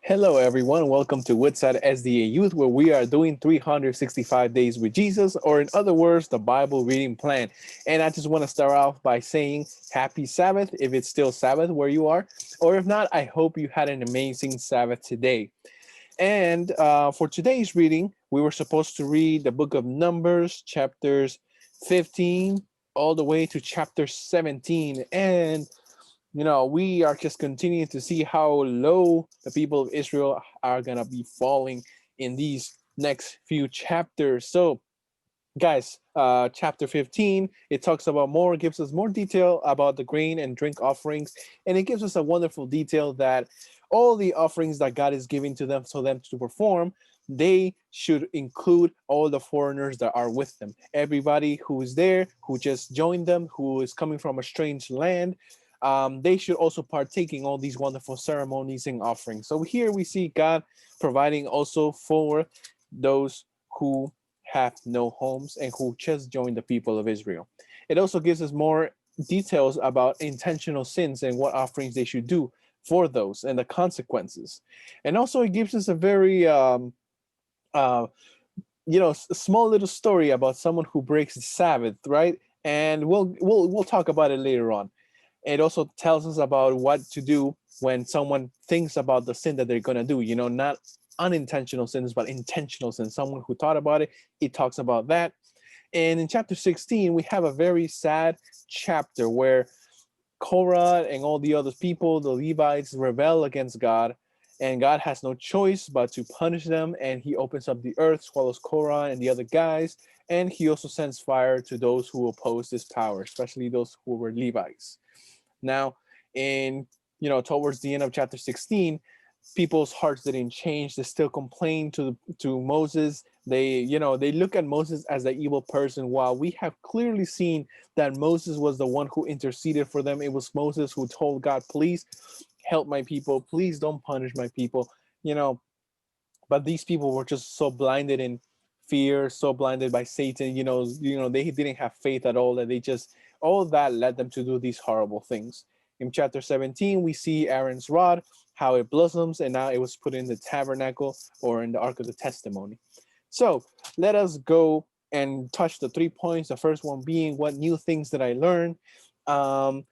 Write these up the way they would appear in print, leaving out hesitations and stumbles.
Hello, everyone. Welcome to Woodside SDA Youth, where we are doing 365 days with Jesus, or in other words, the Bible reading plan. And I just want to start off by saying happy Sabbath, if it's still Sabbath where you are, or if not, I hope you had an amazing Sabbath today. And for today's reading, we were supposed to read the book of Numbers, chapters 15 all the way to chapter 17. And we are just continuing to see how low the people of Israel are going to be falling in these next few chapters. So, guys, chapter 15, it talks about more, gives us more detail about the grain and drink offerings. And it gives us a wonderful detail that all the offerings that God is giving to them for them to perform, they should include all the foreigners that are with them. Everybody who is there, who just joined them, who is coming from a strange land, they should also partake in all these wonderful ceremonies and offerings. So here we see God providing also for those who have no homes and who just joined the people of Israel. It also gives us more details about intentional sins and what offerings they should do for those and the consequences. And also it gives us a very uh, small little story about someone who breaks the Sabbath, right? And we'll talk about it later on. It also tells us about what to do when someone thinks about the sin that they're going to do, not unintentional sins, but intentional sins. Someone who thought about it, it talks about that. And in chapter 16, we have a very sad chapter where Korah and all the other people, the Levites, rebel against God, and God has no choice but to punish them. And he opens up the earth, swallows Korah and the other guys, and he also sends fire to those who oppose this power, especially those who were Levites. Now, in towards the end of chapter 16, people's hearts didn't change. They still complain to Moses. They look at Moses as the evil person, while we have clearly seen that Moses was the one who interceded for them. It was Moses who told God, please help my people, please don't punish my people. But these people were just so blinded in fear, so blinded by Satan. They didn't have faith at all, that they just all that led them to do these horrible things. In chapter 17, we see Aaron's rod, how it blossoms, and now it was put in the tabernacle or in the Ark of the Testimony. So let us go and touch the 3 points. The first one being, what new things did I learn? I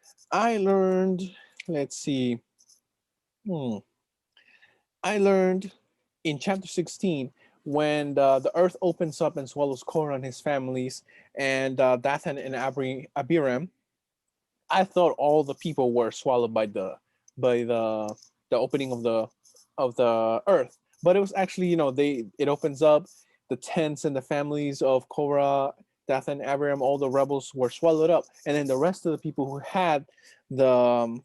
learned, let's see, I learned in chapter 16 when the earth opens up and swallows Korah and his families, and Dathan and Abiram. I thought all the people were swallowed by the opening of the earth, but it was actually, it opens up, the tents and the families of Korah, Dathan, Abiram, all the rebels were swallowed up, and then the rest of the people who had the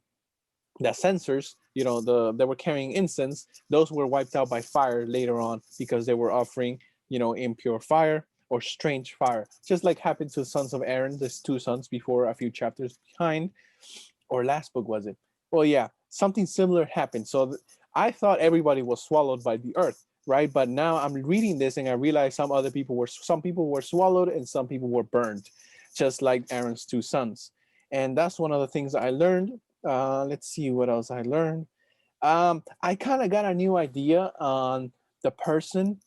the censers, they were carrying incense, those were wiped out by fire later on because they were offering, impure fire or strange fire, just like happened to the sons of Aaron, these two sons before, a few chapters behind, or last book was it? Well, yeah, something similar happened. So I thought everybody was swallowed by the earth, right? But now I'm reading this and I realize some people were swallowed and some people were burned, just like Aaron's two sons. And that's one of the things I learned. Let's see what else I learned. I kind of got a new idea on the person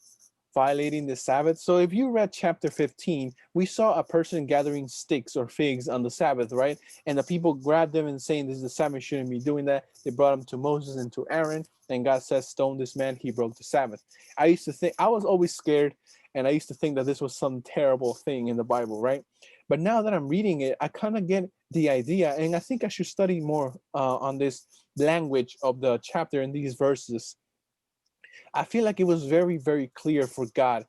violating the Sabbath. So if you read chapter 15, we saw a person gathering sticks or figs on the Sabbath, right? And the people grabbed them and saying, this is the Sabbath, shouldn't be doing that. They brought him to Moses and to Aaron, and God says, stone this man, he broke the Sabbath. I was always scared, and I used to think that this was some terrible thing in the Bible, right? But now that I'm reading it, I kind of get the idea, and I think I should study more on this language of the chapter and these verses. I feel like it was very, very clear for God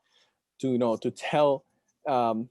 to, to tell. Um,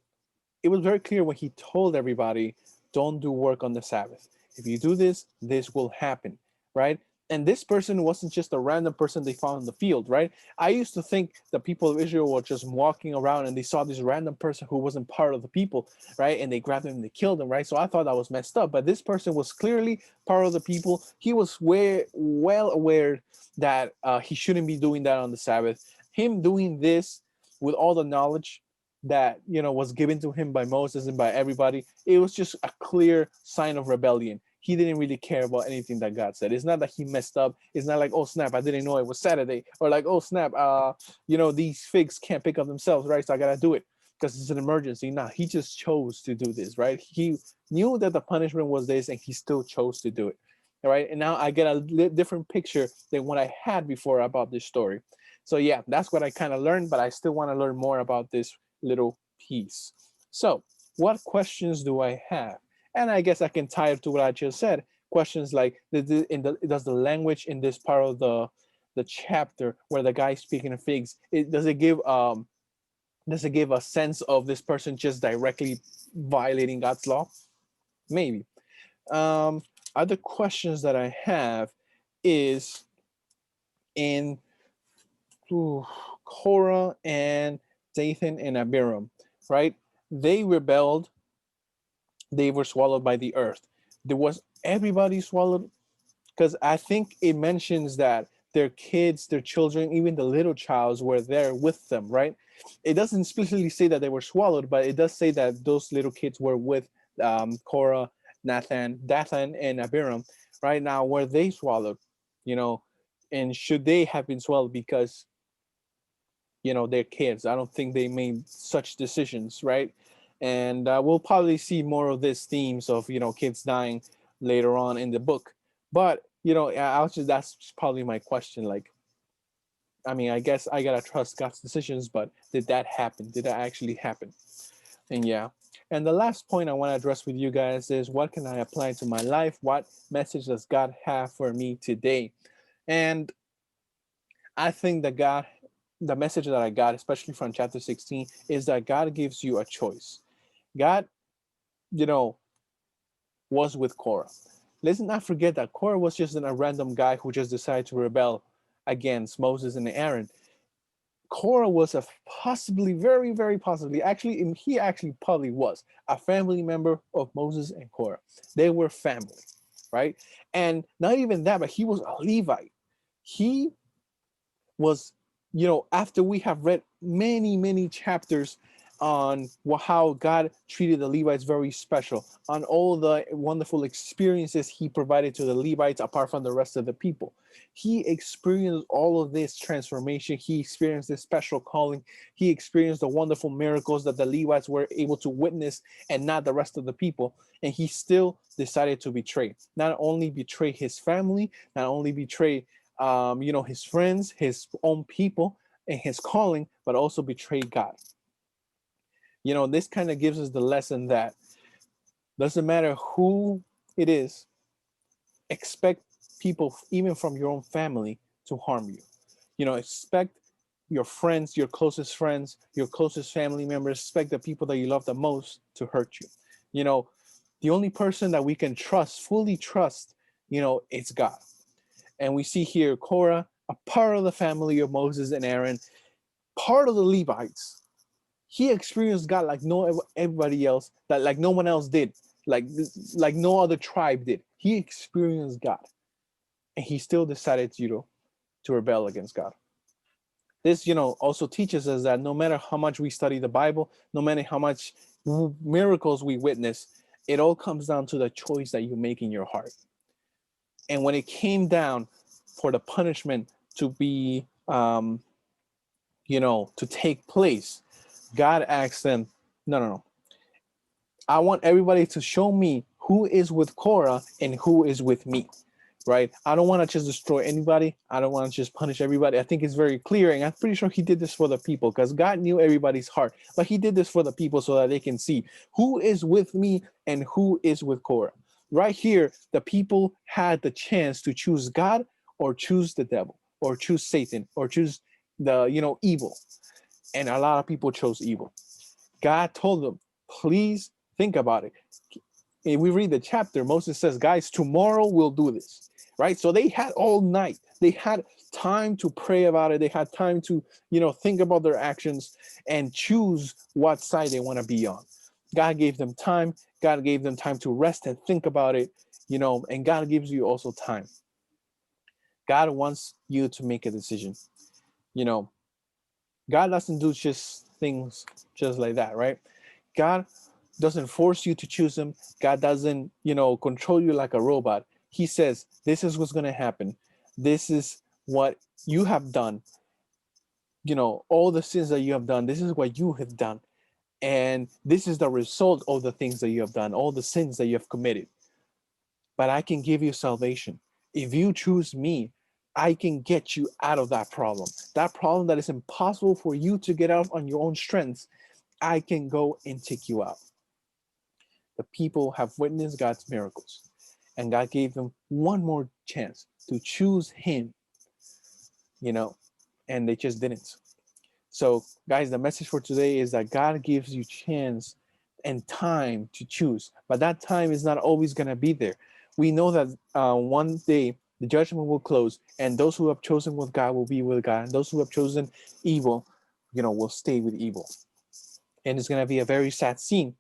it was very clear when he told everybody, don't do work on the Sabbath. If you do this, this will happen, right? And this person wasn't just a random person they found in the field, right? I used to think the people of Israel were just walking around and they saw this random person who wasn't part of the people, right? And they grabbed him and they killed him, right? So I thought that was messed up. But this person was clearly part of the people. He was well aware that he shouldn't be doing that on the Sabbath. Him doing this with all the knowledge that was given to him by Moses and by everybody, it was just a clear sign of rebellion. he didn't really care about anything that God said. It's not that he messed up. It's not like, oh snap, I didn't know it was Saturday, or like, oh snap, these figs can't pick up themselves, right? So I gotta do it because it's an emergency. Nah, he just chose to do this, right? He knew that the punishment was this, and he still chose to do it. All right, and now I get a different picture than what I had before about this story. So yeah, that's what I kind of learned, but I still want to learn more about this little piece. So what questions do I have? And I guess I can tie it to what I just said. Questions like, does the language in this part of the chapter where the guy's speaking of figs, does it give a sense of this person just directly violating God's law? Maybe. Um, Other questions that I have is in Korah and Dathan and Abiram, right? They rebelled. They were swallowed by the earth. There was everybody swallowed, because I think it mentions that their kids, their children, even the little childs were there with them, right? It doesn't explicitly say that they were swallowed, but it does say that those little kids were with Korah, Dathan, and Abiram. Right now, were they swallowed? You know, and should they have been swallowed because they're kids? I don't think they made such decisions, right? And we'll probably see more of these themes of kids dying later on in the book. But that's probably my question. Like, I mean, I guess I gotta trust God's decisions, but did that happen? Did that actually happen? And yeah. And the last point I want to address with you guys is, what can I apply to my life? What message does God have for me today? And I think that the message that I got, especially from chapter 16, is that God gives you a choice. God, you know, was with Korah. Let's not forget that Korah was just a random guy who just decided to rebel against Moses and Aaron. Korah was a possibly, very, very possibly, actually, he actually probably was a family member of Moses and Korah. They were family, right? And not even that, but he was a Levite. He was, after we have read many, many chapters on how God treated the Levites very special, on all the wonderful experiences he provided to the Levites apart from the rest of the people. He experienced all of this transformation. He experienced this special calling. He experienced the wonderful miracles that the Levites were able to witness and not the rest of the people. And he still decided to betray, not only betray his family, not only betray his friends, his own people, and his calling, but also betray God. This kind of gives us the lesson that doesn't matter who it is, expect people, even from your own family, to harm you. Expect your friends, your closest family members, expect the people that you love the most to hurt you. The only person that we can trust, fully trust, it's God. And we see here Korah, a part of the family of Moses and Aaron, part of the Levites. He experienced God like no everybody else, that like no one else did, like no other tribe did. He experienced God, and he still decided, to rebel against God. This, also teaches us that no matter how much we study the Bible, no matter how much miracles we witness, it all comes down to the choice that you make in your heart. And when it came down for the punishment to be, to take place, God asked them, no. I want everybody to show me who is with Korah and who is with me, right? I don't want to just destroy anybody. I don't want to just punish everybody. I think it's very clear, and I'm pretty sure he did this for the people because God knew everybody's heart, but he did this for the people so that they can see who is with me and who is with Korah. Right here, the people had the chance to choose God or choose the devil or choose Satan or choose the, evil. And a lot of people chose evil. God told them, please think about it. If we read the chapter, Moses says, guys, tomorrow we'll do this, right? So they had all night. They had time to pray about it. They had time to, think about their actions and choose what side they want to be on. God gave them time. God gave them time to rest and think about it, and God gives you also time. God wants you to make a decision. God doesn't do just things just like that, right? God doesn't force you to choose him. God doesn't, control you like a robot. He says, this is what's going to happen. This is what you have done. All the sins that you have done, this is what you have done. And this is the result of the things that you have done, all the sins that you have committed. But I can give you salvation. If you choose me, I can get you out of that problem that is impossible for you to get out on your own strength. I can go and take you out. The people have witnessed God's miracles, and God gave them one more chance to choose him, and they just didn't. So, guys, the message for today is that God gives you chance and time to choose, but that time is not always going to be there. We know that one day the judgment will close, and those who have chosen with God will be with God, and those who have chosen evil, will stay with evil. And it's going to be a very sad scene,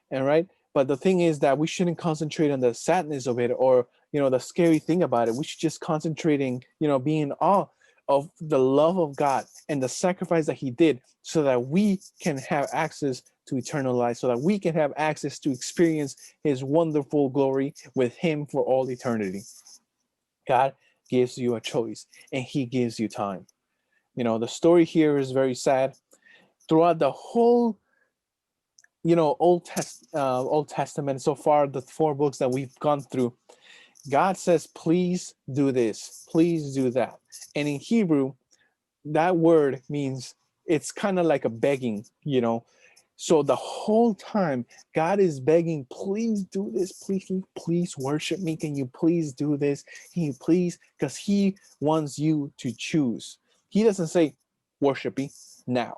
and right. But the thing is that we shouldn't concentrate on the sadness of it, or the scary thing about it. We should just concentrating, be in awe of the love of God and the sacrifice that he did, so that we can have access to eternal life, so that we can have access to experience his wonderful glory with him for all eternity. God gives you a choice, and he gives you time. The story here is very sad. Throughout the whole Old Testament so far, the 4 books that we've gone through, God says, please do this, please do that. And in Hebrew, that word means, it's kind of like a begging. So the whole time God is begging, please do this, please worship me, can you please do this, can you please, because he wants you to choose. He doesn't say worship me now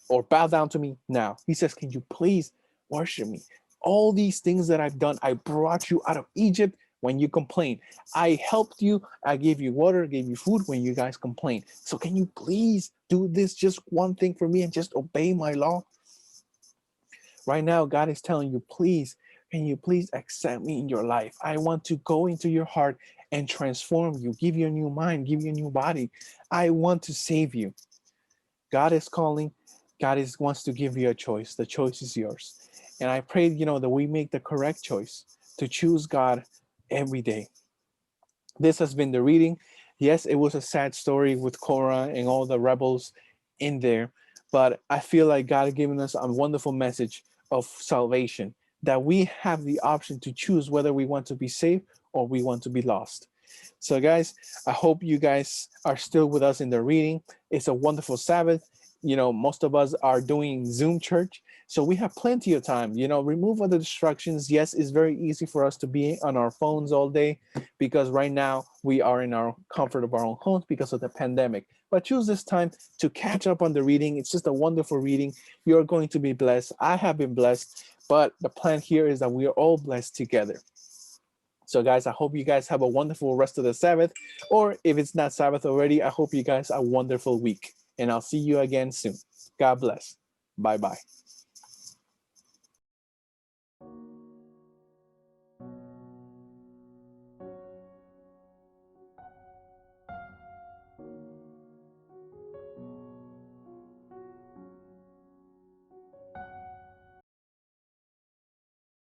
or bow down to me now. He says, can you please worship me? All these things that I've done, I brought you out of Egypt when you complain. I helped you. I gave you water, gave you food when you guys complain. So can you please do this, just one thing for me, and just obey my law? Right now, God is telling you, please, can you please accept me in your life? I want to go into your heart and transform you, give you a new mind, give you a new body. I want to save you. God is calling. God wants to give you a choice. The choice is yours. And I pray, that we make the correct choice to choose God every day. This has been the reading. Yes, it was a sad story with Korah and all the rebels in there, but I feel like God has given us a wonderful message of salvation, that we have the option to choose whether we want to be saved or we want to be lost. So guys, I hope you guys are still with us in the reading. It's a wonderful Sabbath. Most of us are doing Zoom church, so we have plenty of time. Remove other distractions. Yes, it's very easy for us to be on our phones all day, because right now we are in our comfort of our own homes because of the pandemic. But choose this time to catch up on the reading. It's just a wonderful reading. You're going to be blessed. I have been blessed, but the plan here is that we are all blessed together. So guys, I hope you guys have a wonderful rest of the Sabbath, or if it's not Sabbath already, I hope you guys have a wonderful week. And I'll see you again soon. God bless. Bye-bye.